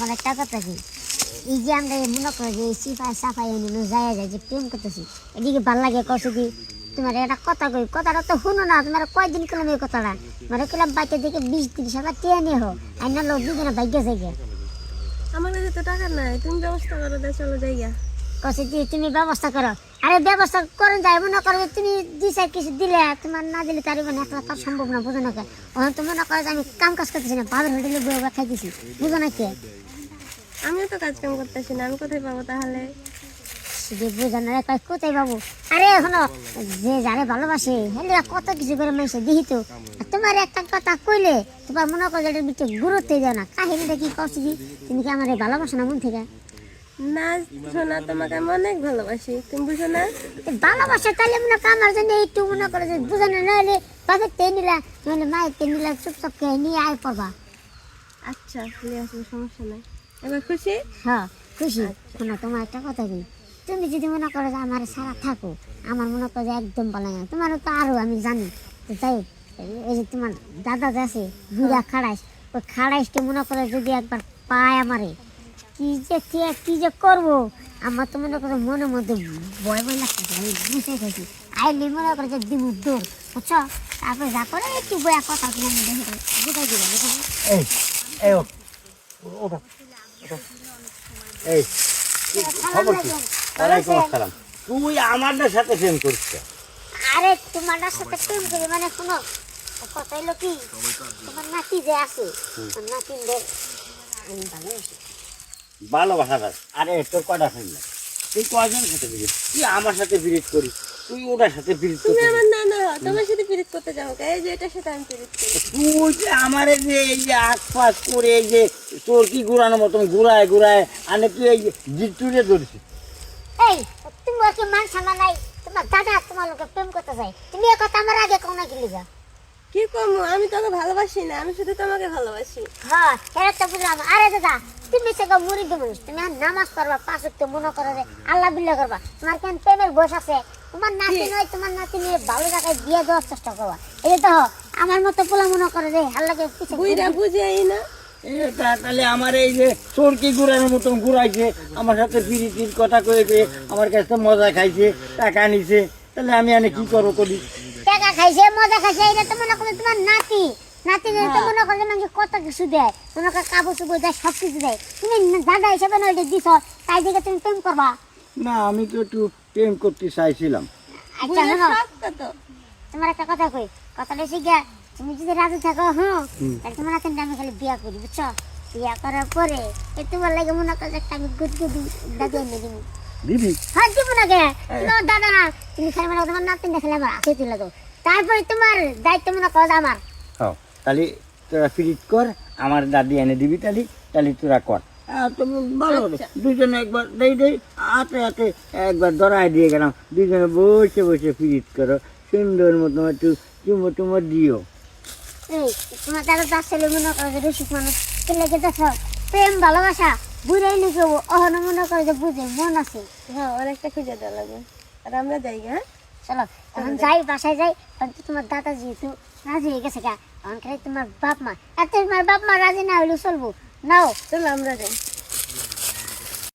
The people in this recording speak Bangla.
আমার একটা কথা কি, এই যে আমরা মনে করো যে সিফাই সাফাই এনে যায় যায় যে প্রেম করতেছি, এদিকে ভাল লাগে করছে কি তোমার একটা কথা কই, কথাটা তো শুনো না, তোমার কয়দিন করলাম এই কথাটা, মানে করলাম বাইকে দিকে 20-30 হাজার টিয়া নিয়ে হোক আইনা লোক দুজনে বাইকে যাই গিয়া। আমার কাছে তো টাকা নাই, তুমি ব্যবস্থা করো, দে চলো যাইয়া। কছে যে তুমি ব্যবস্থা করো, আরে ব্যবস্থা করেন যায় মনে করো যে তুমি দিছে কিছু দিলে, তোমার না দিলে তার মানে একটা তার সম্ভব না, বুঝো না কে? ওখানে তো মনে করো যে আমি কাম কাজ করতেছি না, ভাবের হোটেলে বয়ে খাইতেছি, বুঝো না কে? আমিও তো কাজ কাম করতেছি না, আমি কোথায় পাবো তাহলে? যে বুঝো না রে, কয় কোথায় বাবু? আরে এখনো যে যারে ভালোবাসে হেলে কত কিছু করে মেসে দিহি তো। আর তোমার একটা কথা কইলে তোমার মনে করো যে এটার ভিতরে গুরুত্ব দেয় না, কাহিনীটা কি করছি কি, তুমি কি আমার ভালোবাসো না মন থেকে? না শোনা, তোমাকে আমি অনেক ভালোবাসি, তুমি বুঝো না? ভালোবাসা তাহলে মনে করো আমার জন্য একটু মনে করো যে বুঝানো না হলে বাপের তে নিলা নাহলে মায়ের তে নিলা, চুপচাপ খেয়ে নিয়ে আয় পড়বা। আচ্ছা নিয়ে আসবো, সমস্যা নাই। এবার খুশি? হ্যাঁ খুশি। শোনো তোমার একটা কথা কি, তুমি যদি মনে করো যে আমার সারা থাকো, আমার মনে করো যে একদম ভালো লাগে না, তোমারও তো আরো আমি জানি তো, যাই হোক, এই যে তোমার দাদা যে আছে বুড়া খাড়াইস, ওই খাড়াইসকে মনে করো যদি একবার পায় আমারে, কি যে করবো, আমার তো মনে করো মনের মধ্যে ভয় ভয় লাগতেছে, আমি বুঝে গেছি আইলে মনে করো যে দিব দৌড়, বুঝছো? তারপরে যা করে একটু বয়া কথা তোমার মধ্যে বুঝাই দিবে, বুঝছো? এই এই ও ওটা এই খবর কি? ওয়ালাইকুম আসসালাম। তুই আমাদের সাথে প্রেম করছিস? আরে তোমার সাথে প্রেম করি মানে শোনো, কথা হলো কি, তোমার নাতি যে আছে নাতিনদের আমি ভালোবাসি। ভালোবাসা? আরে তোর কয়টা ফ্রেন্ড? তুই কয়জনের সাথে বিরিট? তুই আমার সাথে বিরিট করিস, তুই ওটার সাথে বিরিট তুমি করিস। আমার না না তোমার সাথে পিরিত করতে যাবো কে? এই যে এটার সাথে আমি পিরিত করি। তুই যে আমার যে এই যে আশপাশ করে এই যে তোর কি ঘুরানোর মতন ঘুরায় ঘুরায় আনে, তুই এই জিটুরে ধরছিস। এই তুমি কি মান সম্মান নাই? তোমার দাদা তোমার লোকে প্রেম করতে চাই, তুমি এ কথা আমার আগে কোনা কি লিগা? কি করবো, আমি তোকে ভালোবাসি না, আমি শুধু তোমাকে ভালোবাসি। হ্যাঁ এটা তো বুঝলাম। আরে দাদা তুমি সে মুড়ি দেবো, তুমি আর নামাজ করবা, পাঁচ ওয়াক্ত মনে করো যে আল্লাহ বিল্লাহ করবা, তোমার কেন প্রেমের বয়স আছে? তোমার নাতি নয়, তোমার নাতি নিয়ে ভালো জায়গায় বিয়ে দেওয়ার চেষ্টা করবা। এই যে দেখো আমার মতো পোলা মনে করে যে আল্লাহকে পিছে বুঝা বুঝাই না। এটা তাহলে আমার এই যে চোরকি ঘুরানোর মতন ঘুরাইছে, আমার সাথে পিরিতির কথা কয়েছে, আমার কাছে মজা খাইছে, টাকা নিছে, তাহলে আমি এনে কি করবো করি? টাকা খাইছে মজা খাইছে, এটা তো মনে করো তোমার নাতি, নাতি তো মনে করো যে মানুষ কত কিছু দেয়, মনে করো কাপড় চুপড় দেয়, সব কিছু দেয়, তুমি দাদা হিসেবে নয় দিছ, তাই দিকে তুমি প্রেম করবা? না, আমি তো একটু প্রেম করতে চাইছিলাম। আচ্ছা বুঝা শোনো, সব কত। তোমার একটা কথা কই, কথাটা শিখে তুমি যদি রাজি থাকো, হ্যাঁ তাহলে তোমার নাতিনটা আমি খালি বিয়া করি, বুঝছো? বিয়া করার পরে এই তোমার লাগে মনে করো একটা আমি গুদগুদি দাদি এনে দিব। দিবি? হ্যাঁ দিব না কে, তোমার দাদা না, তুমি খালি মনে করো তোমার নাতিনটা খালি আমার হাতে তুলে দাও, তারপরে তোমার দায়িত্ব মনে করো যে আমার। হ্যাঁ, তাহলে তোরা ফিরিট কর, আমার দাদি এনে দিবি, তাহলে তাহলে তোরা কর। তুমি ভালো হবে, দুজনে একবার দেই দেই হাতে হাতে একবার ধরায় দিয়ে গেলাম, দুজনে বসে বসে ফিরিট করো, সুন্দর মতো একটু চুমো টুমো দিও। এই তোমার দাদা তার ছেলে মনে করো যে রসিক মানুষ, ছেলে কে দেখো প্রেম ভালোবাসা বুঝাই নিকে অহন মনে করো যে বুঝে মন আছে। হ্যাঁ অনেকটা খুঁজে দেওয়া লাগবে। আর আমরা যাই, হ্যাঁ চলো এখন যাই, বাসায় যাই, কারণ কি তোমার দাদা যেহেতু রাজি হয়ে গেছে গা, এখন খালি তোমার বাপ মা, এত তোমার বাপ মা রাজি না হইলেও চলবো, নাও চলো আমরা যাই।